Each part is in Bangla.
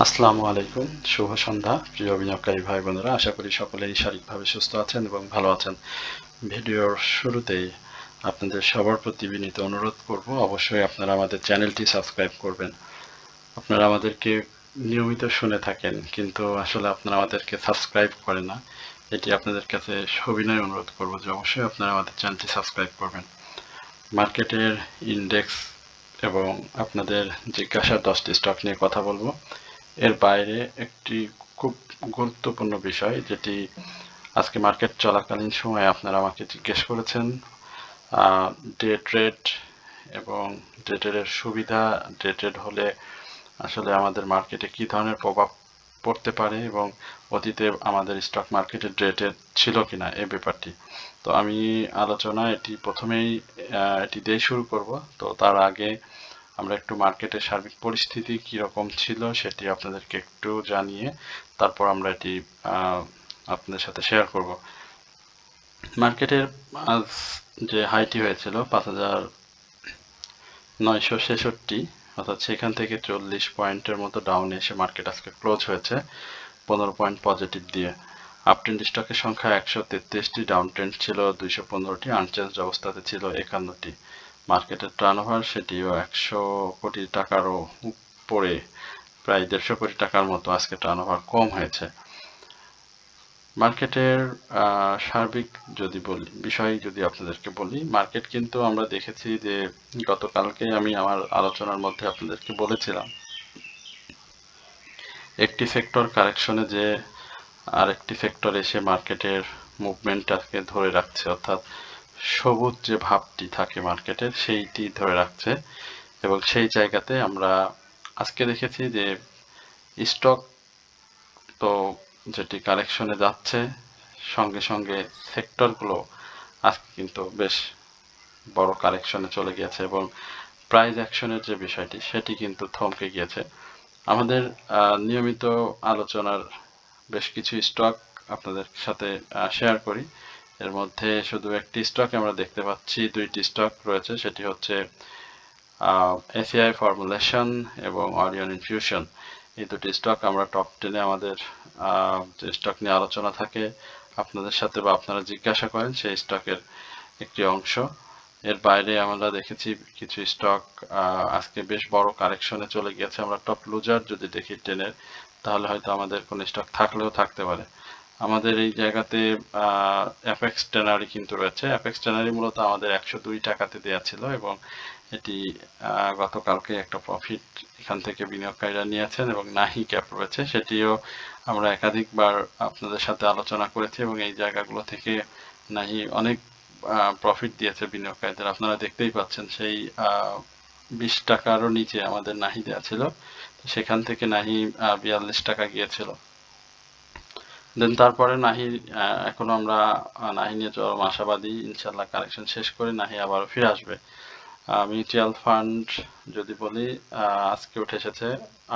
আসসালামু আলাইকুম, শুভ সন্ধ্যা প্রিয় বিনিয়োগকারী ভাই বোনেরা। আশা করি সকলেই শারীরিকভাবে সুস্থ আছেন এবং ভালো আছেন। ভিডিওর শুরুতেই আপনাদের সবার প্রতি বিনীত অনুরোধ করব, অবশ্যই আপনারা আমাদের চ্যানেলটি সাবস্ক্রাইব করবেন। আপনারা আমাদেরকে নিয়মিত শুনে থাকেন, কিন্তু আসলে আপনারা আমাদেরকে সাবস্ক্রাইব করেন না। এটি আপনাদের কাছে সবিনয় অনুরোধ করব যে অবশ্যই আপনারা আমাদের চ্যানেলটি সাবস্ক্রাইব করবেন। মার্কেটের ইন্ডেক্স এবং আপনাদের জিজ্ঞাসার 10টি স্টক নিয়ে কথা বলবো। এর বাইরে একটি খুব গুরুত্বপূর্ণ বিষয়, যেটি আজকে মার্কেট চলাকালীন সময়ে আপনারা আমাকে জিজ্ঞেস করেছেন, ডে ট্রেড এবং ডে ট্রেডের সুবিধা, ডে ট্রেড হলে আসলে আমাদের মার্কেটে কি ধরনের প্রভাব পড়তে পারে এবং অতীতে আমাদের স্টক মার্কেটে ডে ট্রেড ছিল কিনা এই ব্যাপারটি। তো আমি আলোচনা এটি প্রথমেই এটি দিয়ে শুরু করব। তো তার আগে আমরা একটু মার্কেটের সার্বিক পরিস্থিতি কীরকম ছিল সেটি আপনাদেরকে একটু জানিয়ে তারপর আমরা এটি আপনাদের সাথে শেয়ার করব। মার্কেটের আজ যে হাইটি হয়েছিল 5,966, অর্থাৎ সেখান থেকে 40 পয়েন্টের মতো ডাউনে এসে মার্কেট আজকে ক্লোজ হয়েছে 15 পয়েন্ট পজিটিভ দিয়ে। আপট্রেন্ড স্টকের সংখ্যা 133টি, ডাউন ট্রেন্ড ছিল 215টি, আনচেঞ্জড অবস্থাতে ছিল 51টি। মার্কেটের টার্নওভার সেটিও 100 কোটি টাকারও উপরে, প্রায় 150 কোটি টাকার মতো আজকে টার্নওভার কম হয়েছে। মার্কেটের সার্বিক বিষয় যদি আপনাদেরকে বলি, মার্কেট কিন্তু আমরা দেখেছি যে গতকালকে আমি আমার আলোচনার মধ্যে আপনাদেরকে বলেছিলাম একটি সেক্টর কারেকশনে যে আরেকটি সেক্টর এসে মার্কেটের মুভমেন্টটাকে ধরে রাখছে, অর্থাৎ সবুজ যে ভাবটি থাকে মার্কেটের সেইটি ধরে রাখছে। এবং সেই জায়গাতে আমরা আজকে দেখেছি যে স্টক তো যেটি কারেকশনে যাচ্ছে, সঙ্গে সঙ্গে সেক্টরগুলো আজকে কিন্তু বেশ বড় কারেকশনে চলে গিয়েছে এবং প্রাইস অ্যাকশনের যে বিষয়টি সেটি কিন্তু থমকে গিয়েছে। আমাদের নিয়মিত আলোচনার বেশ কিছু স্টক আপনাদের সাথে শেয়ার করি। এর মধ্যে শুধু একটি স্টক আমরা দেখতে পাচ্ছি, দুইটি স্টক রয়েছে, সেটি হচ্ছে এসিআই ফর্মুলেশন এবং অরিয়ন ইনফিউশন। এই দুটি স্টক আমরা টপ 10-এ আমাদের যে স্টক নিয়ে আলোচনা থাকে আপনাদের সাথে বা আপনারা জিজ্ঞাসা করেন সেই স্টকের একটি অংশ। এর বাইরে আমরা দেখেছি কিছু স্টক আজকে বেশ বড় কারেকশনে চলে গিয়েছে। আমরা টপ লুজার যদি দেখি 10-এর, তাহলে হয়তো আমাদের কোন স্টক থাকলেও থাকতে পারে। আমাদের এই জায়গাতে অ্যাপেক্স ট্যানারি কিন্তু রয়েছে। অ্যাপেক্স ট্যানারি মূলত আমাদের 102 টাকাতে দেওয়া ছিল এবং এটি গতকালকে একটা প্রফিট এখান থেকে বিনিয়োগকারীরা নিয়েছেন এবং নাহি ক্যাপ রয়েছে, সেটিও আমরা একাধিকবার আপনাদের সাথে আলোচনা করেছি এবং এই জায়গাগুলো থেকে নাহি অনেক প্রফিট দিয়েছে বিনিয়োগকারীদের। আপনারা দেখতেই পাচ্ছেন সেই 20 টাকারও নিচে আমাদের নাহি দেওয়া ছিল, সেখান থেকে নাহি 42 টাকা গিয়েছিল। দেন তারপরে নাহি এখনো আমরা নাহি নিয়ে চরম আশাবাদী, ইনশাল্লাহ কারেকশন শেষ করে নাহি আবারও ফিরে আসবে। মিউচুয়াল ফান্ড যদি বলি, আজকে উঠে এসেছে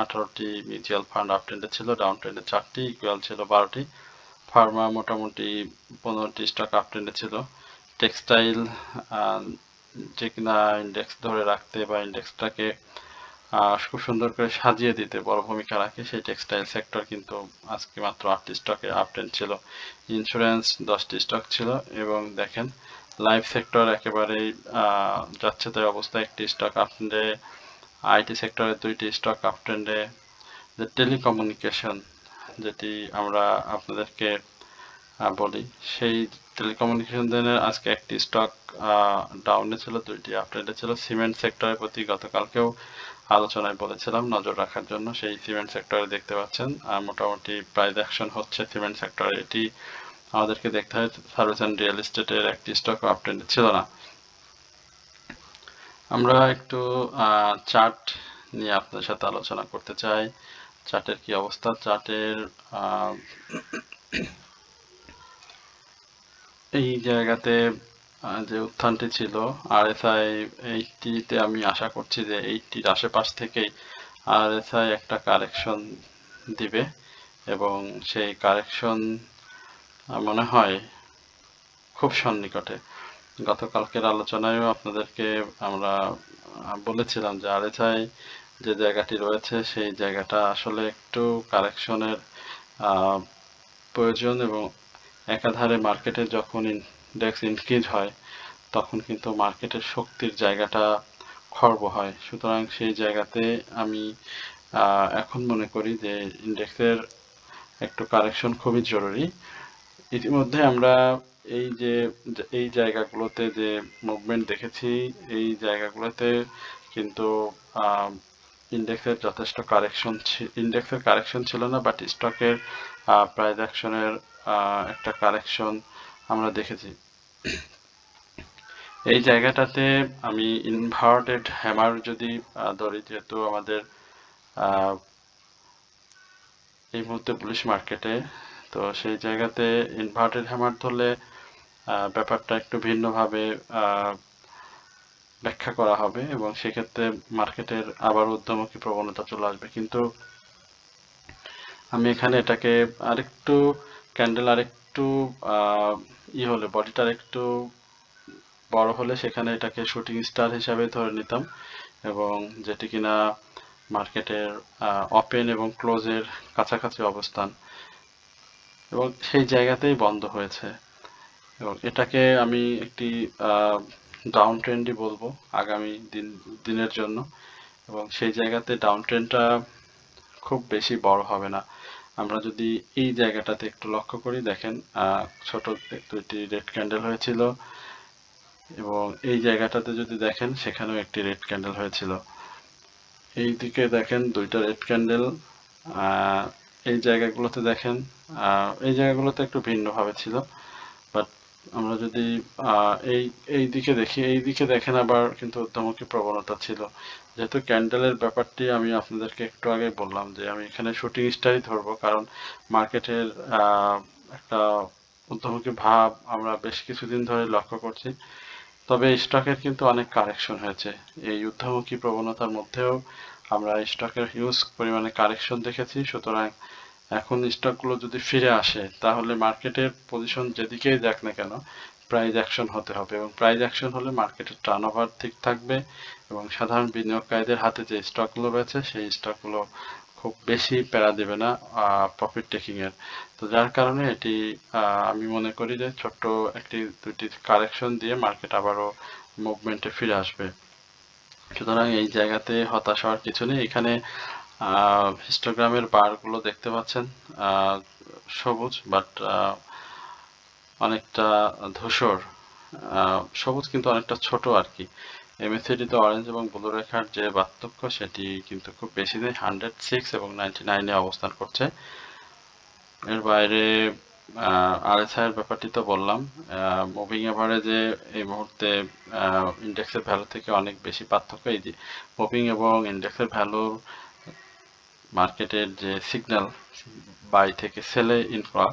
18টি মিউচুয়াল ফান্ড আপ ট্রেন্ডে ছিল, ডাউন ট্রেন্ডে 4টি, ইকুয়াল ছিল 12টি। ফার্মা মোটামুটি 15টি স্টক আপ ট্রেন্ডে ছিল। টেক্সটাইল যে কিনা ইন্ডেক্স ধরে রাখতে বা ইন্ডেক্সটাকে খুব সুন্দর করে সাজিয়ে দিতে বড় ভূমিকা রাখে, সেই টেক্সটাইল সেক্টর কিন্তু আজকে মাত্র 8টি স্টকে আপ ট্রেন্ড ছিল। ইন্স্যুরেন্স 10টি স্টক ছিল এবং দেখেন লাইফ সেক্টর একেবারেই যাচ্ছে তাই অবস্থা, একটি স্টক আপ ট্রেন্ডে। আইটি সেক্টরের 2টি স্টক আপ ট্রেন্ডে। যে টেলিকমিউনিকেশন যেটি আমরা আপনাদেরকে বলি, সেই টেলিকমিউনিকেশনের আজকে একটি স্টক ডাউনে ছিল, 2টি আপ ট্রেন্ডে ছিল। সিমেন্ট সেক্টরের প্রতি গতকালকেও আলোচনায় বলেছিলাম নজর রাখার জন্য, সেই সিমেন্ট সেক্টরে দেখতে পাচ্ছেন মোটামুটি প্রাইস অ্যাকশন হচ্ছে সিমেন্ট সেক্টরে। এটি আমাদেরকে দেখতে হয়। সার্ভিস অ্যান্ড রিয়েল এস্টেটের একটি স্টক আপ ট্রেন্ডে ছিল না। আমরা একটু চার্ট নিয়ে আপনাদের সাথে আলোচনা করতে চাই। চার্টের কি অবস্থা? চার্টের এই জায়গাতে যে উত্থানটি ছিল আরএসআই 80-তে, আমি আশা করছি যে 80-র আশেপাশ থেকেই আরএসআই একটা কারেকশন দিবে এবং সেই কারেকশন মনে হয় খুব সন্নিকটে। গতকালকের আলোচনায়ও আপনাদেরকে আমরা বলেছিলাম যে আরএসআই যে জায়গাটি রয়েছে সেই জায়গাটা আসলে একটু কারেকশনের প্রয়োজন, এবং একাধারে মার্কেটে যখন ইন্ডেক্স ইনক্রিজ হয় তখন কিন্তু মার্কেটের শক্তির জায়গাটা খর্ব হয়। সুতরাং সেই জায়গাতে আমি এখন মনে করি যে ইন্ডেক্সের একটু কারেকশন খুবই জরুরি। ইতিমধ্যে আমরা এই জায়গাগুলোতে যে মুভমেন্ট দেখেছি, এই জায়গাগুলোতে কিন্তু ইন্ডেক্সের যথেষ্ট ইন্ডেক্সের কারেকশন ছিল না, বাট স্টকের প্রাইস অ্যাকশনের একটা কারেকশন আমরা দেখেছি। এই জায়গাটাতে আমি ইনভার্টেড হ্যামার যদি ধরি, যেহেতু আমাদের এই মুহূর্তে বুলিশ মার্কেটে, তো সেই জায়গাতে ইনভার্টেড হ্যামার ধরলে ব্যাপারটা একটু ভিন্নভাবে ব্যাখ্যা করা হবে এবং সেক্ষেত্রে মার্কেটের আবার ঊর্ধ্বমুখী প্রবণতা চলে আসবে। কিন্তু আমি এখানে এটাকে আরেকটু ক্যান্ডেল আরেকটু হলে, বডিটা আরেকটু বড় হলে সেখানে এটাকে শুটিং স্টার হিসাবে ধরে নিতাম, এবং যেটি কিনা মার্কেটের ওপেন এবং ক্লোজের কাছাকাছি অবস্থান, এবং সেই জায়গাতেই বন্ধ হয়েছে, এবং এটাকে আমি একটি ডাউন ট্রেন্ডই বলবো আগামী দিনের জন্য। এবং সেই জায়গাতে ডাউন ট্রেন্ডটা খুব বেশি বড় হবে না। আমরা যদি এই জায়গাটাতে একটু লক্ষ্য করি, দেখেন ছোট দুইটি রেড ক্যান্ডেল হয়েছিল, এবং এই জায়গাটাতে যদি দেখেন সেখানেও একটি রেড ক্যান্ডেল হয়েছিল। এই দিকে দেখেন দুইটা রেড ক্যান্ডেল, এই জায়গাগুলোতে দেখেন এই জায়গাগুলোতে একটু ভিন্নভাবে ছিল, বাট আমরা যদি এই দিকে দেখি, এই দিকে দেখেন আবার কিন্তু ঊর্ধ্বমুখী প্রবণতা ছিল। যেহেতু ক্যান্ডেলের ব্যাপারটি আমি আপনাদেরকে একটু আগে বললাম যে আমি এখানে শুটিং স্টারই ধরবো, কারণ মার্কেটের একটা ঊর্ধ্বমুখী ভাব আমরা বেশ কিছুদিন ধরে লক্ষ্য করছি। তবে স্টকের কিন্তু অনেক কারেকশন হয়েছে। এই ঊর্ধ্বমুখী প্রবণতার মধ্যেও আমরা স্টকের হিউজ পরিমাণে কারেকশন দেখেছি। সুতরাং এখন স্টকগুলো যদি ফিরে আসে তাহলে মার্কেটের পজিশন যেদিকেই যাক না কেন প্রাইস অ্যাকশন হতে হবে, এবং প্রাইস অ্যাকশন হলে মার্কেটের টার্নওভার ঠিক থাকবে, এবং সাধারণ বিনিয়োগকারীদের হাতে যে স্টকগুলো রয়েছে সেই স্টকগুলো খুব বেশি প্যারা দেবে না প্রফিট টেকিং এর। তো যার কারণে এটি আমি মনে করি যে ছোট্ট দুইটি কারেকশন দিয়ে মার্কেট আবারও মুভমেন্টে ফিরে আসবে। সুতরাং এই জায়গাতে হতাশ হওয়ার কিছু নেই। এখানে হিস্টোগ্রামের বারগুলো দেখতে পাচ্ছেন সবুজ, বাট অনেকটা ধূসর সবুজ, কিন্তু অনেকটা ছোট আর কি। এমএসিডিতে অরেঞ্জ এবং ব্লু রেখার যে পার্থক্য সেটি কিন্তু খুব বেশি নেই, 106 এবং 99-এ অবস্থান করছে। এর বাইরে আরএসআই এর ব্যাপারটি তো বললাম। মুভিং এভারেজে এই মুহূর্তে ইন্ডেক্সের ভ্যালু থেকে অনেক বেশি পার্থক্য। এই যে মুভিং এবং ইন্ডেক্সের ভ্যালুর মার্কেটের যে সিগন্যাল বাই থেকে সেলে ইনফ্লো,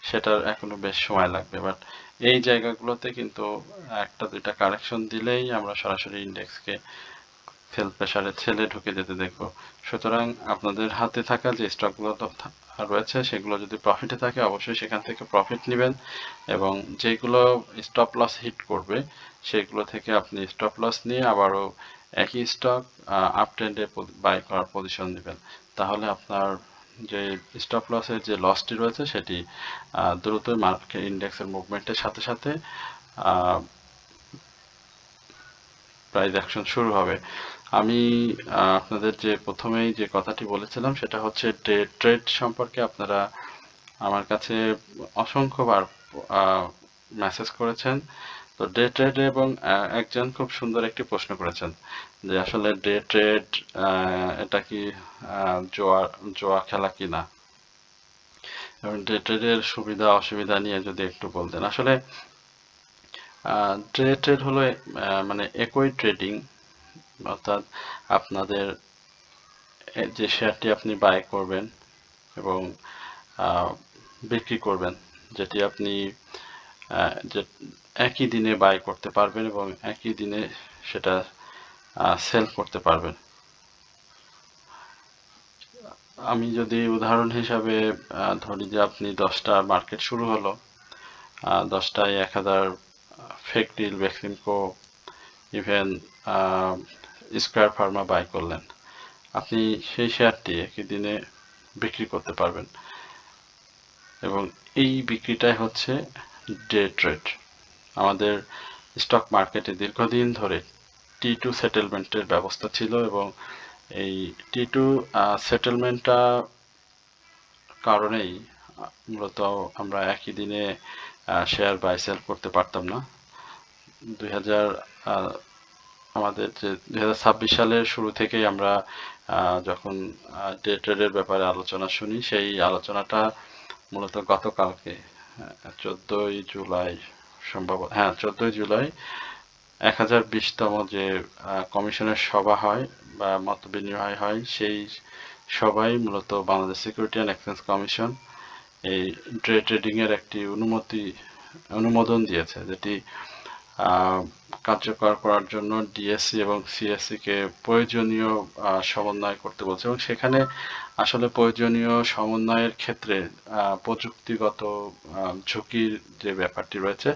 সেটার এখনো বেশ সময় লাগবে, বাট এই জায়গাগুলোতে কিন্তু একটা দুইটা কারেকশন দিলেই আমরা সরাসরি ইন্ডেক্সকে সেল প্রেসারে ছেলে ঢুকে যেতে দেখব। সুতরাং আপনাদের হাতে থাকা যে স্টকগুলো রয়েছে সেগুলো যদি প্রফিটে থাকে অবশ্যই সেখান থেকে প্রফিট নেবেন, এবং যেগুলো স্টপ লস হিট করবে সেগুলো থেকে আপনি স্টপ লস নিয়ে আবারও একই স্টক আপ ট্রেন্ডে বাই করার পজিশন নেবেন। তাহলে আপনার যে স্টপ লসের যে লসটি রয়েছে সেটি দ্রুত মার্কেট ইন্ডেক্সের মুভমেন্টের সাথে সাথে প্রাইস অ্যাকশন শুরু হবে। আমি আপনাদের যে প্রথমেই যে কথাটি বলেছিলাম সেটা হচ্ছে ডে ট্রেড সম্পর্কে আপনারা আমার কাছে অসংখ্যবার মেসেজ করেছেন। তো ডে ট্রেড, এবং একজন খুব সুন্দর একটি প্রশ্ন করেছেন যে আসলে ডে ট্রেড এটা কি জোয়া খেলা কিনা, এবং ডে ট্রেডের সুবিধা অসুবিধা নিয়ে যদি একটু বলতেন। আসলে ডে ট্রেড হলো মানে একই ট্রেডিং, অর্থাৎ আপনাদের যে শেয়ারটি আপনি বাই করবেন এবং বিক্রি করবেন, যেটি আপনি যে একই দিনে বাই করতে পারবেন এবং একই দিনে সেটা সেল করতে পারবেন। আমি যদি উদাহরণ হিসাবে ধরি যে আপনি 10টা মার্কেট শুরু হলো, 10টায় 1000 fake deal Beximco even Square Pharma buy করলেন। আপনি সেই শেয়ারটি একই দিনে বিক্রি করতে পারবেন, এবং এই বিক্রিটাই হচ্ছে ডে ট্রেড। আমাদের স্টক মার্কেটে দীর্ঘদিন ধরে T2 সেটেলমেন্টের ব্যবস্থা ছিল, এবং এই T2 সেটেলমেন্টটা কারণেই মূলত আমরা একই দিনে শেয়ার বাই সেল করতে পারতাম না। 2000 আমাদের যে 2026 সালের শুরু থেকেই আমরা যখন ডে ট্রেডের ব্যাপারে আলোচনা শুনি, সেই আলোচনাটা মূলত গতকালকে 14ই জুলাই, সম্ভবত 14ই জুলাই 1020তম যে কমিশনের সভা হয় বা মত বিনিময় হয়, সেই সভায় মূলত Bangladesh security and exchange commission এই ডে ট্রেডিং এর একটি অনুমোদন দিয়েছে, যেটি কার্যকর করার জন্য ডিএসসি এবং সিএসসি কে প্রয়োজনীয় সমন্বয় করতে বলছে, এবং সেখানে আসলে প্রয়োজনীয় সমন্বয়ের ক্ষেত্রে প্রযুক্তিগত ঝুঁকির যে ব্যাপারটি রয়েছে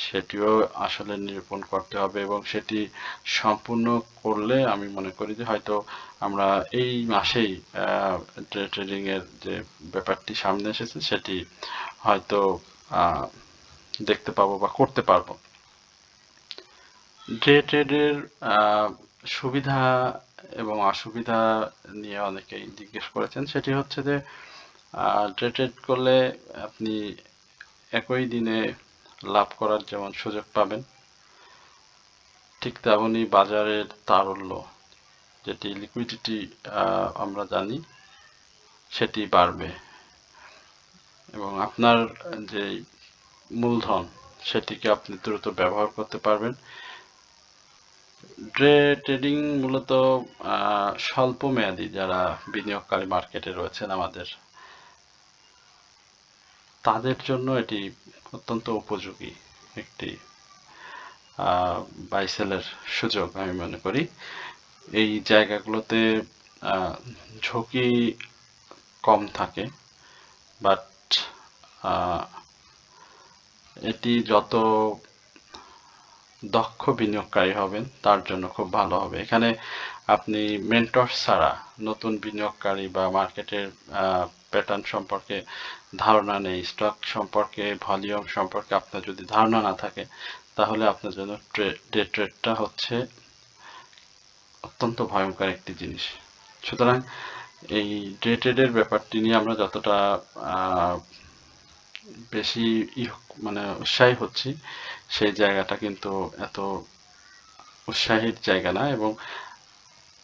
সেটিও আসলে নিরূপণ করতে হবে, এবং সেটি সম্পূর্ণ করলে আমি মনে করি যে হয়তো আমরা এই মাসেই ডে ট্রেডিং এর যে ব্যাপারটি সামনে এসেছে সেটি হয়তো দেখতে পাবো বা করতে পারবো। ডে ট্রেডের সুবিধা এবং অসুবিধা নিয়ে অনেকেই জিজ্ঞেস করেছেন। সেটি হচ্ছে যে ডে ট্রেড করলে আপনি একই দিনে লাভ করার যেমন সুযোগ পাবেন, ঠিক তেমনই বাজারের তারল্য, যেটি লিকুইডিটি আমরা জানি, সেটি বাড়বে, এবং আপনার যে মূলধন সেটিকে আপনি দ্রুত ব্যবহার করতে পারবেন। ডে ট্রেডিং মূলত স্বল্প মেয়াদী যারা বিনিয়োগকারী মার্কেটে রয়েছেন আমাদের, তাদের জন্য এটি অত্যন্ত উপযোগী একটি বাই সেলের সুযোগ আমি মনে করি। এই জায়গাগুলোতে ঝুঁকি কম থাকে, বাট এটি যত দক্ষ বিনিয়োগকারী হবেন তার জন্য খুব ভালো হবে। এখানে আপনি মেন্টর ছাড়া নতুন বিনিয়োগকারী বা মার্কেটের প্যাটার্ন সম্পর্কে ধারণা নেই, স্টক সম্পর্কে, ভলিউম সম্পর্কে আপনার যদি ধারণা না থাকে, তাহলে আপনার জন্য ডে ট্রেডটা হচ্ছে অত্যন্ত ভয়ঙ্কর একটি জিনিস। সুতরাং এই ডে ট্রেডের ব্যাপারটি নিয়ে আমরা যতটা বেশি মানে উৎসাহী হচ্ছি, সেই জায়গাটা কিন্তু এত উৎসাহীর জায়গা না, এবং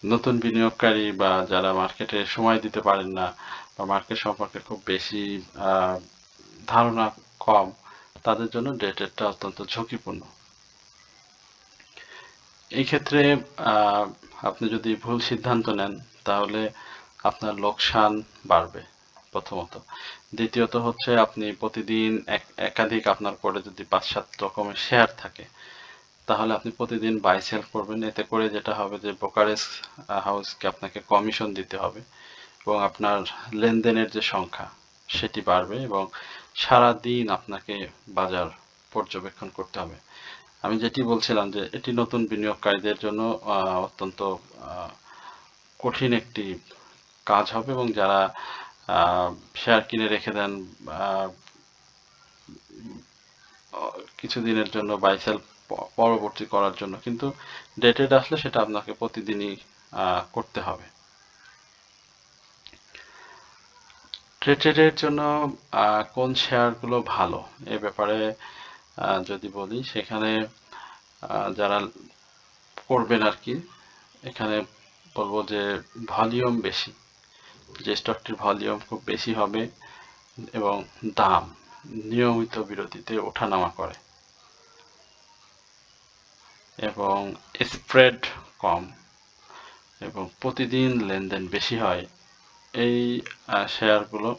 নতুন বিনিয়োগকারী বা যারা মার্কেটে সময় দিতে পারেন না বা মার্কেট সম্পর্কে খুব বেশি ধারণা কম, তাদের জন্য ডে ট্রেডটা অত্যন্ত ঝুঁকিপূর্ণ। এই ক্ষেত্রে আপনি যদি ভুল সিদ্ধান্ত নেন তাহলে আপনার লোকসান বাড়বে প্রথমত। দ্বিতীয়ত হচ্ছে আপনি প্রতিদিন একাধিক আপনার করে যদি 5-7 রকমের শেয়ার থাকে, তাহলে আপনি প্রতিদিন বাই সেল করবেন, এতে করে যেটা হবে যে ব্রোকারেজ হাউসকে আপনাকে কমিশন দিতে হবে, এবং আপনার লেনদেনের যে সংখ্যা সেটি বাড়বে, এবং সারা দিন আপনাকে বাজার পর্যবেক্ষণ করতে হবে। আমি যেটি বলছিলাম যে এটি নতুন বিনিয়োগকারীদের জন্য অত্যন্ত কঠিন একটি কাজ হবে, এবং যারা শেয়ার কিনে রেখে দেন কিছুদিনের জন্য বাই সেল পরবর্তী করার জন্য, কিন্তু ডে ট্রেড আসলে সেটা আপনাকে প্রতিদিনই করতে হবে। ডে ট্রেডের জন্য কোন শেয়ারগুলো ভালো এ ব্যাপারে যদি বলি, সেখানে যারা করবেন আর কি, এখানে বলবো যে ভলিউম বেশি, যে স্টকটির ভলিউম খুব বেশি হবে এবং দাম নিয়মিত বিরতিতে ওঠানামা করে এবং স্প্রেড কম এবং প্রতিদিন লেনদেন বেশি হয়, এই শেয়ারগুলো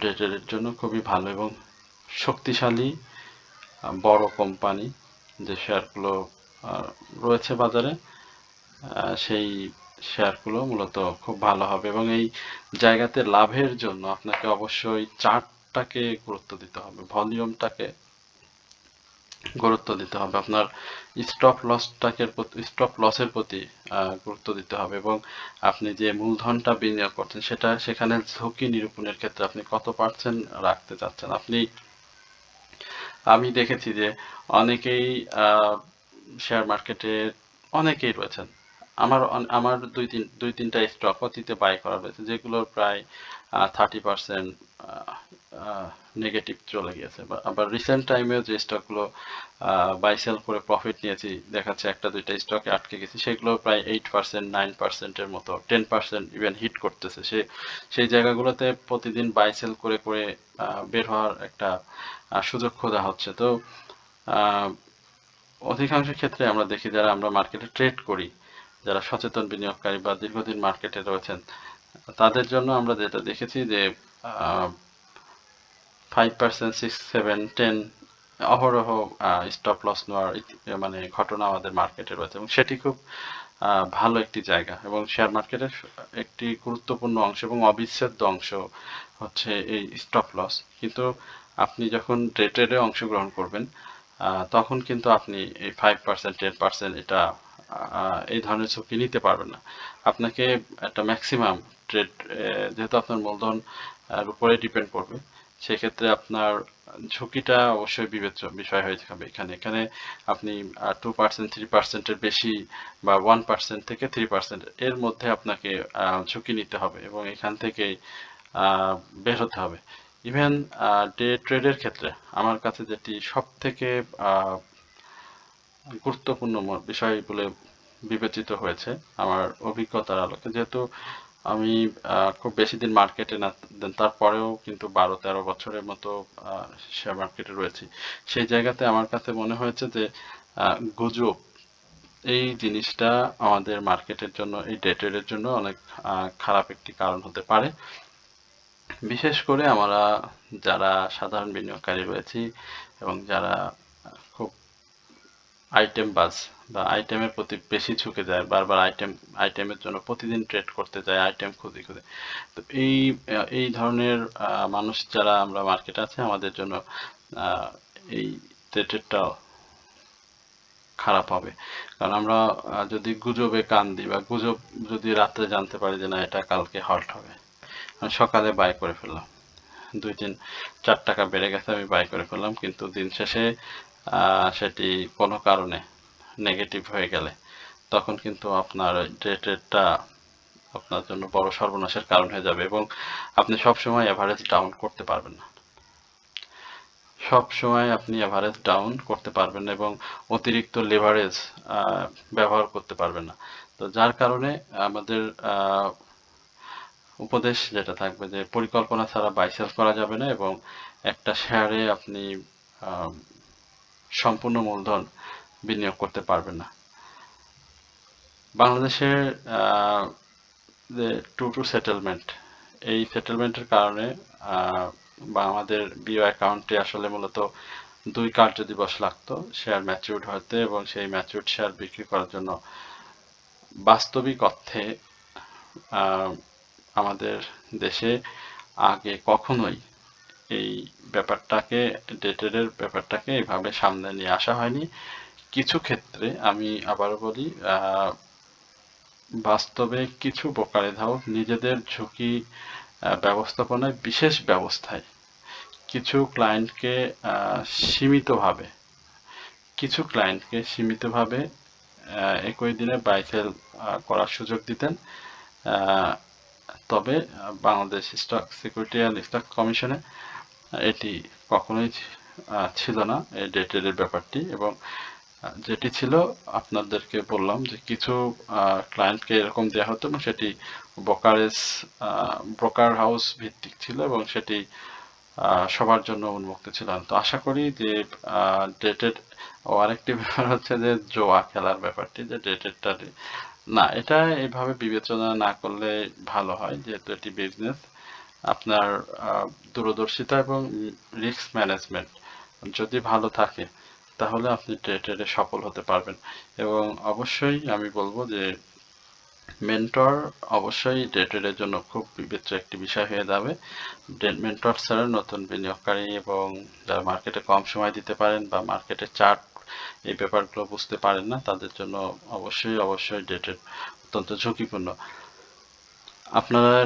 ডে ট্রেডের জন্য খুবই ভালো। এবং শক্তিশালী বড় কোম্পানি যে শেয়ারগুলো রয়েছে বাজারে, সেই শেয়ারগুলো মূলত খুব ভালো হবে, এবং এই জায়গাতে লাভের জন্য আপনাকে অবশ্যই চার্টটাকে গুরুত্ব দিতে হবে, ভলিউমটাকে গুরুত্ব দিতে হবে, আপনার স্টপ লসের প্রতি গুরুত্ব দিতে হবে, এবং আপনি যে মূলধনটা বিনিয়োগ করছেন সেখানে ঝুঁকি নিরূপণের ক্ষেত্রে আপনি কত পার্সেন্ট রাখতে চাচ্ছেন। আমি দেখেছি যে অনেকেই শেয়ার মার্কেটে অনেকেই রয়েছেন, আমার দুই তিনটা স্টক অতীতে বাই করা রয়েছে যেগুলোর প্রায় 30% নেগেটিভ চলে গিয়েছে। আবার রিসেন্ট টাইমেও যে স্টকগুলো বাই সেল করে প্রফিট নিয়েছি, দেখাচ্ছে একটা দুইটা স্টকে আটকে গেছি, সেগুলো প্রায় 8% 9%-এর মতো, 10% ইভেন হিট করতেছে। সেই জায়গাগুলোতে প্রতিদিন বাই সেল করে করে বের হওয়ার একটা সুযোগ খোঁজা হচ্ছে। তো আহ, অধিকাংশ ক্ষেত্রে আমরা দেখি যারা আমরা মার্কেটে ট্রেড করি, যারা সচেতন বিনিয়োগকারী বা দীর্ঘদিন মার্কেটে রয়েছেন, তাদের জন্য আমরা যেটা দেখেছি যে 5%, 6, 7, 10 অহরহ স্টপ লস নেওয়ার মানে ঘটনা আমাদের মার্কেটে রয়েছে, এবং সেটি খুব ভালো একটি জায়গা, এবং শেয়ার মার্কেটের একটি গুরুত্বপূর্ণ অংশ এবং অবিচ্ছেদ্য অংশ হচ্ছে এই স্টপ লস। কিন্তু আপনি যখন ডে ট্রেডে অংশগ্রহণ করবেন, তখন কিন্তু আপনি এই 5%, 10% এটা এই ধরনের ঝুঁকি নিতে পারবেন না। আপনাকে একটা ম্যাক্সিমাম ট্রেড, যেহেতু আপনার মূলধন উপরে ডিপেন্ড করবে, সেক্ষেত্রে আপনার ঝুঁকিটা অবশ্যই বিবেচ্য বিষয় হয়ে যাবে। এখানে এখানে আপনি 2%, 3%-এর বেশি বা 1% থেকে 3% এর মধ্যে আপনাকে ঝুঁকি নিতে হবে, এবং এখান থেকে বের হতে হবে। ইভেন ডে ট্রেডের ক্ষেত্রে আমার কাছে যেটি সব থেকে গুরুত্বপূর্ণ বিষয় বলে বিবেচিত হয়েছে আমার অভিজ্ঞতার আলোকে, যেহেতু আমি খুব বেশি দিন মার্কেটে না, তারপরেও কিন্তু 12-13 বছরের মতো শেয়ার মার্কেটে রয়েছি, সেই জায়গাতে আমার কাছে মনে হয়েছে যে গুজব এই জিনিসটা আমাদের মার্কেটের জন্য, এই ডে ট্রেডের জন্য অনেক খারাপ একটি কারণ হতে পারে। বিশেষ করে আমরা যারা সাধারণ বিনিয়োগকারী রয়েছি, এবং যারা খুব আইটেম বাজ বা আইটেমের প্রতি বেশি ঝুঁকে যায়, বারবার আইটেমের জন্য প্রতিদিন ট্রেড করতে যায়, আইটেম খুঁজে খুঁজে। তো এই ধরনের মানুষ যারা আমরা মার্কেটে আছে, আমাদের জন্য আহ, এই ট্রেডটা খারাপ হবে। কারণ আমরা যদি গুজবে কান দিই, বা গুজব যদি রাত্রে জানতে পারি যে না এটা কালকে হল্ট হবে, আমি সকালে বাই করে ফেললাম, 2, 3, 4 টাকা বেড়ে গেছে, আমি বাই করে ফেললাম, কিন্তু দিন শেষে সেটি কোনো কারণে নেগেটিভ হয়ে গেলে তখন কিন্তু আপনার ডে ট্রেডটা আপনার জন্য বড় সর্বনাশের কারণ হয়ে যাবে, এবং আপনি সবসময় এভারেজ ডাউন করতে পারবেন না। সব সময় আপনি এভারেজ ডাউন করতে পারবেন না, এবং অতিরিক্ত লেভারেজ ব্যবহার করতে পারবেন না। তো যার কারণে আমাদের উপদেশ যেটা থাকবে যে পরিকল্পনা ছাড়া বাই সেল করা যাবে না, এবং একটা শেয়ারে আপনি আহ, সম্পূর্ণ মূলধন বিনিয়োগ করতে পারবেন না। বাংলাদেশের যে টু সেটেলমেন্ট, এই সেটেলমেন্টের কারণে বা আমাদের বিও অ্যাকাউন্টে আসলে মূলত 2 কার্যদিবস লাগতো শেয়ার ম্যাচিউরড হতে, এবং সেই ম্যাচিউরড শেয়ার বিক্রি করার জন্য। বাস্তবিক অর্থে আমাদের দেশে আগে কখনোই এই ব্যাপারটাকে, ডেটের ব্যাপারটাকে এভাবে সামনে নিয়ে আসা হয়নি। কিছু ক্ষেত্রে আমি আবারও বলি, বাস্তবে কিছু বোকারেধাও নিজেদের ঝুঁকি ব্যবস্থাপনায় বিশেষ ব্যবস্থায় কিছু ক্লায়েন্টকে সীমিতভাবে কিছু ক্লায়েন্টকে সীমিতভাবে একই দিনে বাই সেল করার সুযোগ দিতেন। তবে Bangladesh stock security and exchange কমিশনে এটি কখনোই ছিল না, এই ডে ট্রেডের ব্যাপারটি। এবং যেটি ছিল, আপনাদেরকে বললাম যে কিছু ক্লায়েন্টকে এরকম দেওয়া হতো, এবং সেটি ব্রোকার হাউস ভিত্তিক ছিল, এবং সেটি সবার জন্য উন্মুক্ত ছিল না। তো আশা করি যে ডেটেড, ও আরেকটি ব্যাপার হচ্ছে যে জোয়া খেলার ব্যাপারটি, যে ডেটেডটা না, এটা এইভাবে বিবেচনা না করলে ভালো হয়, যেহেতু এটি বিজনেস। আপনার দূরদর্শিতা এবং রিস্ক ম্যানেজমেন্ট যদি ভালো থাকে, তাহলে আপনি ট্রেডে সফল হতে পারবেন। এবং অবশ্যই আমি বলবো যে মেন্টর অবশ্যই ডে ট্রেডের জন্য খুব বিবেচ্য একটি বিষয় হয়ে যাবে। মেন্টর ছাড়া নতুন বিনিয়োগকারী এবং যারা মার্কেটে কম সময় দিতে পারেন বা মার্কেটের চার্ট এই ব্যাপারগুলো বুঝতে পারেন না, তাদের জন্য অবশ্যই ডে ট্রেড অত্যন্ত ঝুঁকিপূর্ণ। আপনার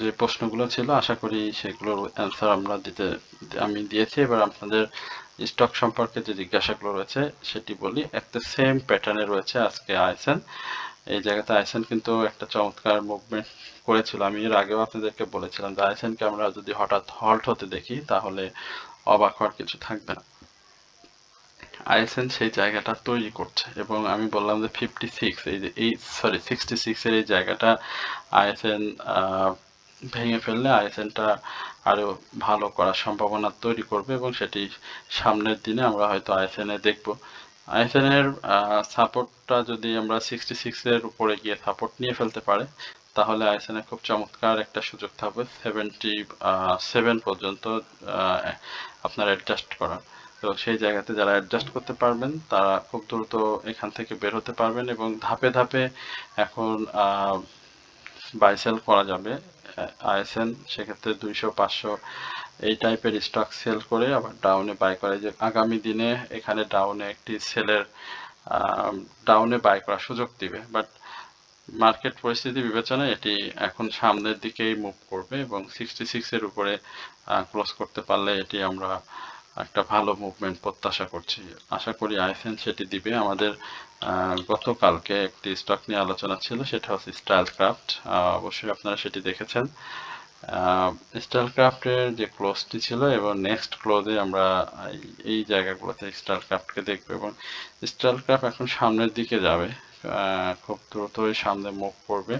যে প্রশ্নগুলো ছিল আশা করি সেগুলোর অ্যান্সার আমি দিয়েছি। এবার আপনাদের স্টক সম্পর্কে যে জিজ্ঞাসাগুলো রয়েছে সেটি বলি। একটা সেম প্যাটার্নে রয়েছে আজকে আইসেন। এই জায়গাতে আইসেন কিন্তু একটা চমৎকার মুভমেন্ট করেছিল। আমি এর আগেও আপনাদেরকে বলেছিলাম যে আইসেনকে আমরা যদি হঠাৎ হল্ট হতে দেখি তাহলে অবাক হওয়ার কিছু থাকবে না। আইএসএন সেই জায়গাটা তৈরি করছে এবং আমি বললাম যে 56 66 এর এই জায়গাটা আইএসএন ভেঙে ফেললে আইএসএনটা আরো ভালো করার সম্ভাবনা তৈরি করবে এবং সেটি সামনের দিনে আমরা হয়তো আইএসএন এ দেখব। আইএসএন এর সাপোর্টটা যদি আমরা 66 এর উপরে গিয়ে সাপোর্ট নিয়ে ফেলতে পারে তাহলে আইএসএন এ খুব চমৎকার একটা সুযোগ থাকবে 77 পর্যন্ত আপনার অ্যাডজাস্ট করার। তো সেই জায়গাতে যারা অ্যাডজাস্ট করতে পারবেন তারা খুব দ্রুত এখান থেকে বের হতে পারবেন এবং ধাপে ধাপে এখন বাই সেল করা যাবে আইএসএন। সেক্ষেত্রে 200 500 এই টাইপের স্টক সেল করে আবার ডাউনে বাই করে, যে আগামী দিনে এখানে ডাউনে একটি সেলের ডাউনে বাই করার সুযোগ দিবে। বাট মার্কেট পরিস্থিতি বিবেচনায় এটি এখন সামনের দিকেই মুভ করবে এবং 66 এর উপরে ক্লোজ করতে পারলে এটি আমরা একটা ভালো মুভমেন্ট প্রত্যাশা করছি। আশা করি আইসেন সেটি দিবে। আমাদের গতকালকে একটি স্টক নিয়ে আলোচনা ছিল, সেটা হচ্ছে স্টাইল ক্রাফট। অবশ্যই আপনারা সেটি দেখেছেন। স্টাইল ক্রাফটের যে ক্লোজটি ছিল এবং নেক্সট ক্লোজে আমরা এই জায়গাগুলোতে স্টাইল ক্রাফটকে দেখবো এবং স্টাইল ক্রাফট এখন সামনের দিকে যাবে, খুব দ্রুতই সামনে মুভ করবে।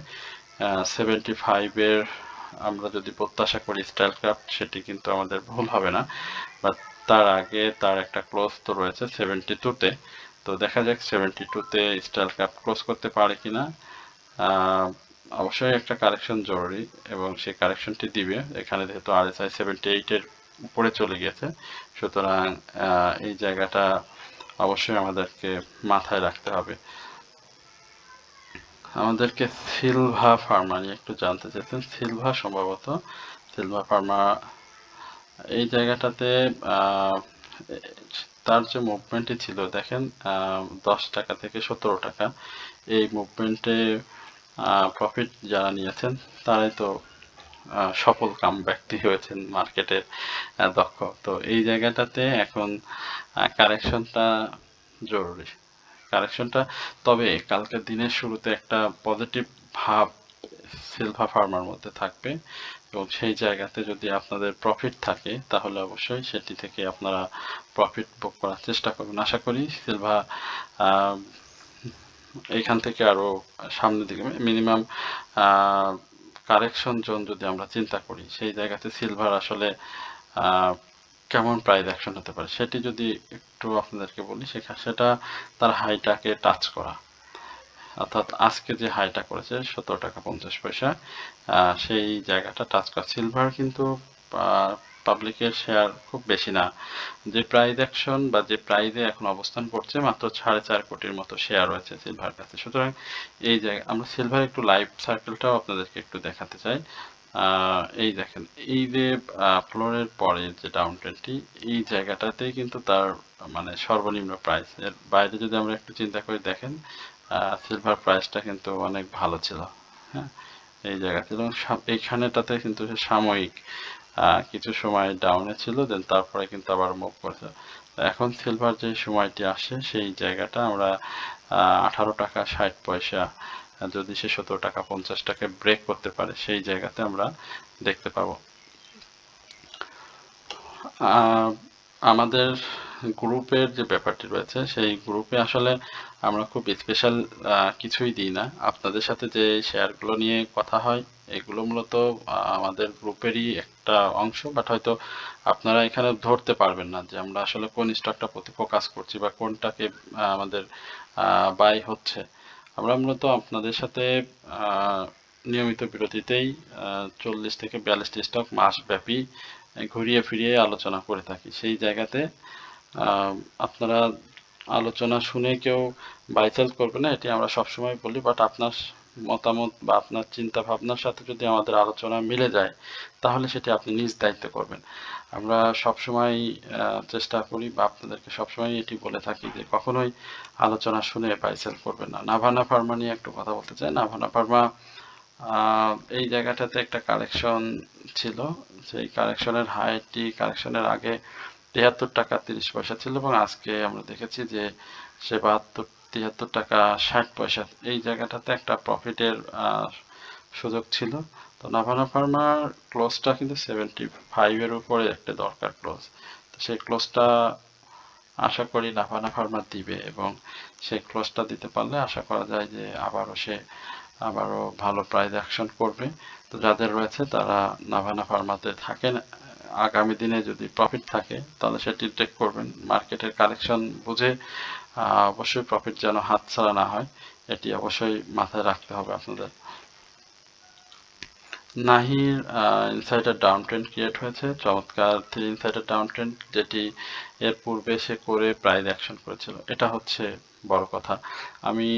75 এর আমরা যদি প্রত্যাশা করি স্টাইল ক্রাফট, সেটি কিন্তু আমাদের ভুল হবে না। বাট তার আগে তার একটা ক্লোজ তো রয়েছে 72-তে। তো দেখা যাক 72-তে স্টাইল ক্রাফট ক্লোজ করতে পারে কিনা। অবশ্যই একটা কারেকশন জরুরি এবং সেই কারেকশনটি দিবে। এখানে যেহেতু RSI 78 এর উপরে চলে গেছে, সুতরাং এই জায়গাটা অবশ্যই আমাদেরকে মাথায় রাখতে হবে। আমাদেরকে সিলভা ফার্মা নিয়ে একটু জানতে চাইছেন। সিলভা ফার্মা এই জায়গাটাতে তার যে মুভমেন্টটি ছিল দেখেন 10 টাকা থেকে 17 টাকা, এই মুভমেন্টে প্রফিট যারা নিয়েছেন তারাই তো সফল কাম ব্যক্তি হয়েছেন, মার্কেটের দক্ষ। তো এই জায়গাটাতে এখন কারেকশনটা জরুরি। কারেকশনটা, তবে কালকের দিনের শুরুতে একটা পজিটিভ ভাব সিলভা ফার্মার মধ্যে থাকবে এবং সেই জায়গাতে যদি আপনাদের প্রফিট থাকে তাহলে অবশ্যই সেটি থেকে আপনারা প্রফিট বুক করার চেষ্টা করবেন। আশা করি সিলভা এইখান থেকে আরো সামনের দিকে মিনিমাম কারেকশন জোন যদি আমরা চিন্তা করি, সেই জায়গাতে সিলভার আসলে কেমন প্রাইস অ্যাকশন হতে পারে সেটি যদি একটু আপনাদেরকে বলি, সেটা তার হাইটাকে টাচ করা, অর্থাৎ আজকে যে হাইটা করেছে 17 টাকা 50 পয়সা, সেই জায়গাটা টাচ করা। সিলভার কিন্তু পাবলিকের শেয়ার খুব বেশি না, যে প্রাইস অ্যাকশন বা যে প্রাইসে এখন অবস্থান করছে মাত্র 4.5 কোটির মতো শেয়ার রয়েছে সিলভার কাছে। সুতরাং এই জায়গায় আমরা সিলভার একটু লাইভ সার্কেলটাও আপনাদেরকে একটু দেখাতে চাই। এই দেখেন, এই যে ফ্লোরের পরে যে ডাউন ট্রেন্ডটি, এই জায়গাটাতেই কিন্তু তার মানে সর্বনিম্ন প্রাইস। এর বাইরে যদি আমরা একটু চিন্তা করে দেখেন সিলভার প্রাইসটা কিন্তু অনেক ভালো ছিল। হ্যাঁ, এই জায়গাতে এবং এইখানেটাতে কিন্তু সাময়িক কিছু সময় ডাউনে ছিল, দেন তারপরে কিন্তু আবার মুভ করেছে। এখন সিলভার যে সময়টি আসে সেই জায়গাটা আমরা 18 টাকা 60 পয়সা, যদি সে 17 টাকা 50 টাকা ব্রেক করতে পারে সেই জায়গাতে আমরা দেখতে পাবো। আমাদের গ্রুপের যে ব্যাপারটি রয়েছে সেই গ্রুপে আসলে আমরা খুব স্পেশাল কিছুই দিই না। আপনাদের সাথে যে শেয়ারগুলো নিয়ে কথা হয় এগুলো মূলত আমাদের গ্রুপেরই একটা অংশ, বাট হয়তো আপনারা এখানে ধরতে পারবেন না যে আমরা আসলে কোন স্টকটা প্রতি ফোকাস করছি বা কোনটাকে আমাদের বাই হচ্ছে। আমরা মূলত আপনাদের সাথে নিয়মিত বিরতিতেই 40 থেকে 42টি স্টক মাসব্যাপী ঘুরিয়ে ফিরিয়ে আলোচনা করে থাকি। সেই জায়গাতে আপনারা আলোচনা শুনে কেউ বাই সেল করবে না, এটি আমরা সবসময় বলি। বাট আপনার মতামত বা আপনার চিন্তা ভাবনার সাথে যদি আমাদের আলোচনা মিলে যায়, তাহলে সেটি আপনি নিজ দায়িত্বে করবেন। আমরা সবসময় চেষ্টা করি বা আপনাদেরকে সবসময় এটি বলে থাকি যে কখনোই আলোচনা শুনে বাই সেল করবেন না। নাভানা ফার্মা নিয়ে একটু কথা বলতে চাই। নাভানা ফার্মা এই জায়গাটাতে একটা কারেকশন ছিল, সেই কারেকশনের হাইটি কারেকশনের আগে ৭৩ টাকা ৩০ পয়সা ছিল, এবং আজকে আমরা দেখেছি যে সে ৭৩ টাকা ৬০ পয়সা। এই জায়গাটাতে একটা প্রফিটের সুযোগ ছিল। তো নাভানা ফার্মার ক্লোজটা কিন্তু 75-এর উপরে একটা দরকার ক্লোজ। তো সেই ক্লোজটা আশা করি নাভানা ফার্মা দিবে, এবং সেই ক্লোজটা দিতে পারলে আশা করা যায় যে আবারও ভালো প্রাইস অ্যাকশন করবে। তো যাদের রয়েছে তারা নাভানা ফার্মাতে থাকেন, আগামী দিনে যদি প্রফিট থাকে তাহলে সেটি টেক করবেন। মার্কেটের কারেকশন বুঝে অবশ্যই প্রফিট যেন হাতছাড়া না হয়, এটি অবশ্যই মাথায় রাখতে হবে আপনাদের। নাহির ইনসাইডার ডাউন ট্রেন্ড ক্রিয়েট হয়েছে, চমৎকার 3 ইনসাইডার ডাউন ট্রেন্ড, যেটি এর পূর্বে সে করে প্রাইস অ্যাকশন করেছিল। এটা হচ্ছে বড় কথা। আমি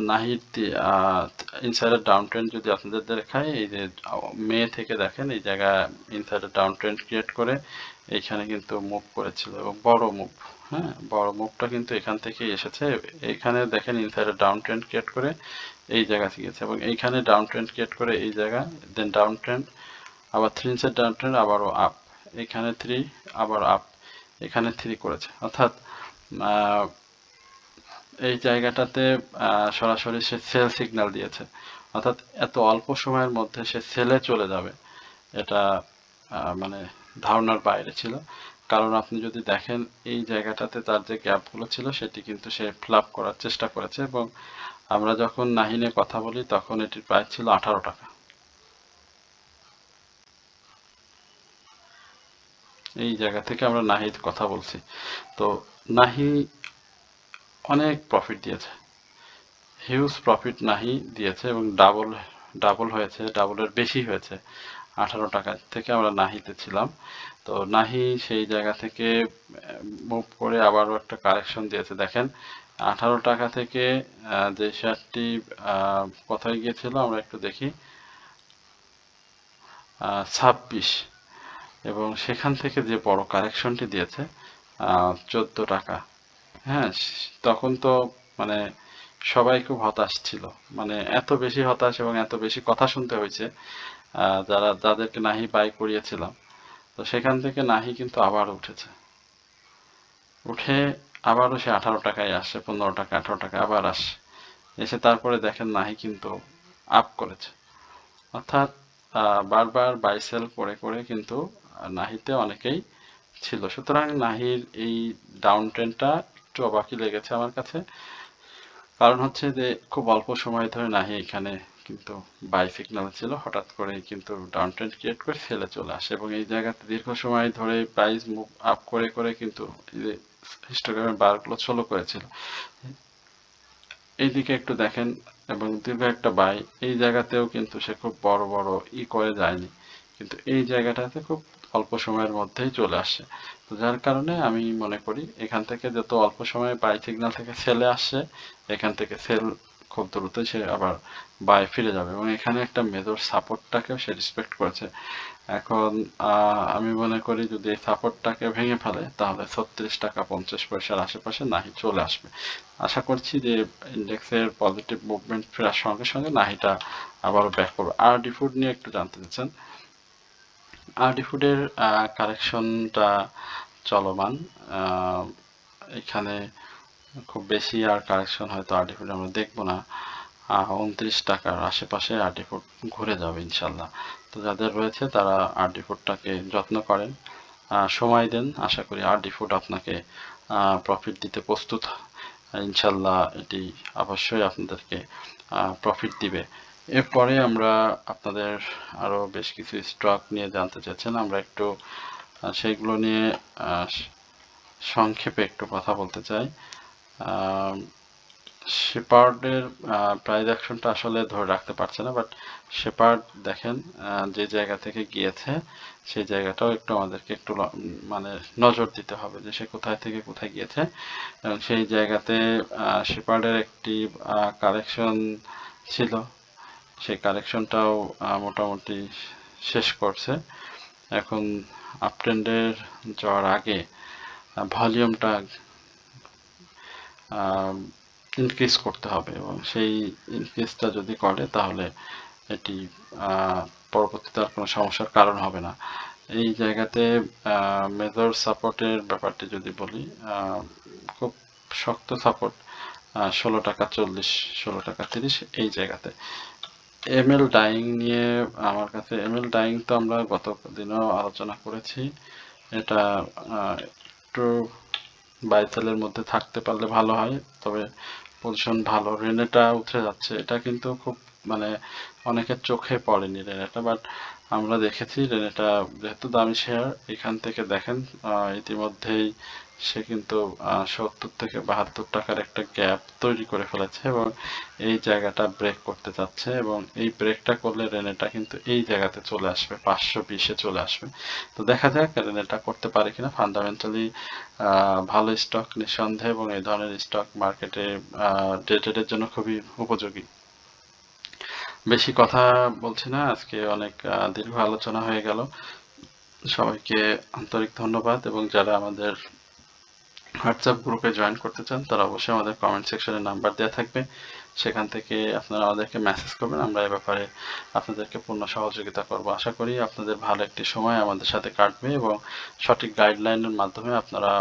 নাহির ইনসাইডার ডাউন ট্রেন্ড যদি আপনাদের দেখাই, এই যে মে থেকে দেখেন এই জায়গায় ইনসাইডার ডাউন ট্রেন্ড ক্রিয়েট করে এইখানে কিন্তু মুভ করেছিল, এবং বড় মুভ। হ্যাঁ, বড় মুভটা কিন্তু এখান থেকেই এসেছে। এখানে দেখেন ইনসাইডার ডাউন ট্রেন্ড ক্রিয়েট করে এই জায়গা থেকে গেছে, এবং এইখানে ডাউন ট্রেন্ড ক্রিয়েট করে এই জায়গা, দেন ডাউন ট্রেন্ড, আবার 3 ইঞ্চের ডাউন ট্রেন্ড, আবারও আপ, এখানে 3, আবার আপ, এখানে 3 করেছে। অর্থাৎ এই জায়গাটাতে সরাসরি সে সেল সিগন্যাল দিয়েছে, অর্থাৎ এত অল্প সময়ের মধ্যে সে সেলে চলে যাবে, এটা মানে ধারণার বাইরে ছিল। কারণ আপনি যদি দেখেন এই জায়গাটাতে তার যে গ্যাপগুলো ছিল সেটি কিন্তু সে ফিল আপ করার চেষ্টা করেছে, এবং আমরা যখন নাহিনে কথা বলি তখন এটির প্রাইস ছিল 18 টাকা। এই জায়গা থেকে আমরা নাহির কথা বলছি। তো নাহি অনেক প্রফিট দিয়েছে, হিউজ প্রফিট নাহি দিয়েছে, এবং ডাবল হয়েছে, ডাবলের বেশি হয়েছে। 18 টাকা থেকে আমরা নাহিতে ছিলাম। তো নাহি সেই জায়গা থেকে মুভ করে আবারও একটা কারেকশন দিয়েছে। দেখেন 18 টাকা থেকে যে শেয়ারটি কোথায় গিয়েছিল আমরা একটু দেখি, 26, এবং সেখান থেকে যে বড় কারেকশনটি দিয়েছে 14 টাকা। হ্যাঁ, তখন তো মানে সবাই খুব হতাশ ছিল, মানে এত বেশি হতাশ এবং এত বেশি কথা শুনতে হয়েছে যাদেরকে নাহি বাই করিয়েছিলাম। তো সেখান থেকে নাহি কিন্তু আবার উঠেছে, উঠে আবারও সে 18 টাকায় আসছে, 15 টাকা, 18 টাকা আবার আসছে, এসে তারপরে দেখেন নাহি কিন্তু আপ করেছে। অর্থাৎ বারবার বাই সেল করে করে কিন্তু নাহিতে অনেকেই ছিল। সুতরাং নাহির এই ডাউন ট্রেন্ডটা একটু অবাকই লেগেছে আমার কাছে। কারণ হচ্ছে যে খুব অল্প সময় ধরে নাহি এখানে কিন্তু বাই সিগন্যাল ছিল, হঠাৎ করে কিন্তু ডাউন ট্রেন্ড ক্রিয়েট করে সেলে চলে আসে, এবং এই জায়গাতে দীর্ঘ সময় ধরে প্রাইস মুভ আপ করে করে কিন্তু হিস্টোগ্রামের বারগুলো ষোলো করেছিল। এইদিকে একটু দেখেন, এবং দীর্ঘ একটা বাই, এই জায়গাতেও কিন্তু সে খুব বড় বড় করে যায়নি, কিন্তু এই জায়গাটাতে খুব অল্প সময়ের মধ্যেই চলে আসে। তো যার কারণে আমি মনে করি এখান থেকে যত অল্প সময়ে বাই সিগন্যাল থেকে সেলে আসছে, এখান থেকে সেল খুব দ্রুত সে আবার বাই ফিরে যাবে, এবং এখানে একটা মেজর সাপোর্টটাকেও সে রেসপেক্ট করেছে। এখন আমি মনে করি যদি এই সাপোর্টটাকে ভেঙে ফেলে তাহলে 36 টাকা 50 পয়সার আশেপাশে নাহি চলে আসবে। আশা করছি যে ইন্ডেক্সের পজিটিভ মুভমেন্ট ফেরার সঙ্গে সঙ্গে নাহিটা আবারও ব্যাক করবে। আরডি ফুড নিয়ে একটু জানতে চাচ্ছেন। আরডি ফুডের কারেকশনটা চলমান, এখানে খুব বেশি আর কারেকশন হয়তো আরডি ফুড আমরা দেখবো না। 29 টাকার আশেপাশে আরডি ফুড ঘুরে যাবে ইনশাল্লাহ। তো যাদের রয়েছে তারা আরডি ফুডটাকে যত্ন করেন, সময় দেন, আশা করি আরডি ফুড আপনাকে প্রফিট দিতে প্রস্তুত। ইনশাল্লাহ এটি অবশ্যই আপনাদেরকে প্রফিট দিবে। এরপরে আমরা আপনাদের আরও বেশ কিছু স্টক নিয়ে জানতে চাচ্ছেন, আমরা একটু সেইগুলো নিয়ে সংক্ষেপে একটু কথা বলতে চাই। শেপার্ডের প্রাইস অ্যাকশনটা আসলে ধরে রাখতে পারছে না, বাট শেপার্ড দেখেন যে জায়গা থেকে গিয়েছে সেই জায়গাটাও একটু আমাদেরকে একটু মানে নজর দিতে হবে যে সে কোথায় থেকে কোথায় গিয়েছে, এবং সেই জায়গাতে শেপার্ডের একটি কারেকশন ছিল, সেই কারেকশনটাও মোটামুটি শেষ করছে। এখন আপট্রেন্ডের যাওয়ার আগে ভলিউমটা ইনক্রিজ করতে হবে, এবং সেই ইনক্রিজটা যদি করে তাহলে এটি পরবর্তীতে আর কোনো সমস্যার কারণ হবে না। এই জায়গাতে মেজর সাপোর্টের ব্যাপারটি যদি বলি, খুব শক্ত সাপোর্ট 16 টাকা 40, 16 টাকা 30 এই জায়গাতে। এমএল ডাইং নিয়ে আমার কাছে, এমএল ডাইং তো আমরা গত দিনও আলোচনা করেছি, এটা একটু বাইসেলের মধ্যে থাকতে পারলে ভালো হয়, তবে পজিশন ভালো। রেনেটা উঠে যাচ্ছে, এটা কিন্তু খুব মানে অনেকের চোখে পড়েনি রেনেটা, বাট আমরা দেখেছি রেনেটা যেহেতু দামি শেয়ার, এখান থেকে দেখেন ইতিমধ্যেই সে কিন্তু 70 থেকে 72 টাকার একটা গ্যাপ তৈরি করে ফেলেছে এবং এই জায়গাটা ব্রেক করতে যাচ্ছে, এবং এই ব্রেকটা করলে রেনেটা কিন্তু এই জায়গাতে চলে আসবে, 520-এ চলে আসবে। তো দেখা যাক রেনেটা করতে পারে কিনা। ফান্ডামেন্টালি ভালো স্টক নিঃসন্দেহে, এবং এই ধরনের স্টক মার্কেটে ডে ট্রেডের জন্য খুবই উপযোগী। বেশি কথা বলছি না, আজকে অনেক দীর্ঘ আলোচনা হয়ে গেল। সবাইকে আন্তরিক ধন্যবাদ, এবং যারা আমাদের হোয়াটসঅ্যাপ গ্রুপে জয়েন করতে চান তারা অবশ্যই আমাদের কমেন্ট সেকশনে নাম্বার দেওয়া থাকবে, সেখান থেকে আপনারা আমাদেরকে মেসেজ করবেন, আমরা এ ব্যাপারে আপনাদেরকে পূর্ণ সহযোগিতা করব। আশা করি আপনাদের ভালো একটি সময় আমাদের সাথে কাটবে, এবং সঠিক গাইডলাইনের মাধ্যমে আপনারা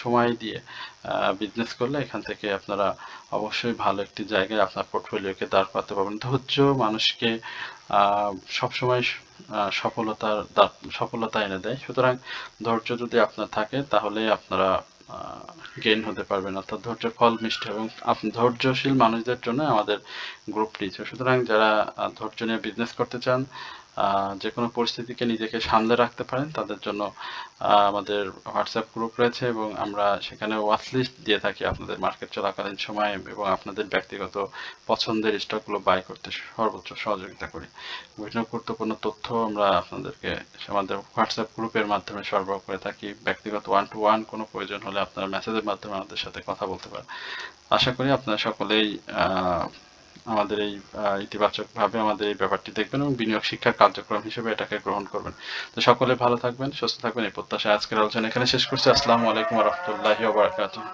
সময় দিয়ে বিজনেস করলে এখান থেকে আপনারা অবশ্যই ভালো একটি জায়গায় আপনার পোর্টফোলিওকে দাঁড় করাতে পারবেন। ধৈর্য মানুষকে সবসময় সফলতা এনে দেয়, সুতরাং ধৈর্য যদি আপনার থাকে তাহলে আপনারা গেইন হতে পারবেন, অর্থাৎ ধৈর্যের ফল মিষ্টি, এবং ধৈর্যশীল মানুষদের জন্য আমাদের গ্রুপটি। সুতরাং যারা ধৈর্য নিয়ে বিজনেস করতে চান, যে কোনো পরিস্থিতিকে নিজেকে সামলে রাখতে পারেন, তাদের জন্য আমাদের হোয়াটসঅ্যাপ গ্রুপ রয়েছে, এবং আমরা সেখানে ওয়াচ লিস্ট দিয়ে থাকি আপনাদের মার্কেট চলাকালীন সময়ে, এবং আপনাদের ব্যক্তিগত পছন্দের স্টকগুলো বাই করতে সর্বোচ্চ সহযোগিতা করি। বিভিন্ন গুরুত্বপূর্ণ তথ্য আমরা আপনাদেরকে আমাদের হোয়াটসঅ্যাপ গ্রুপের মাধ্যমে সরবরাহ করে থাকি। ব্যক্তিগত 1-to-1 কোনো প্রয়োজন হলে আপনারা মেসেজের মাধ্যমে আমাদের সাথে কথা বলতে পারেন। আশা করি আপনারা সকলেই আমাদের এই ইতিবাচকভাবে আমাদের এই ব্যাপারটি দেখবেন, এবং বিনিয়োগ শিক্ষার কার্যক্রম হিসেবে এটাকে গ্রহণ করবেন। তো সকলে ভালো থাকবেন, সুস্থ থাকবেন, এই প্রত্যাশায় আজকের আলোচনা এখানে শেষ করছি। আসসালামু আলাইকুম ওয়া রাহমাতুল্লাহি ওয়া বারাকাতুহু।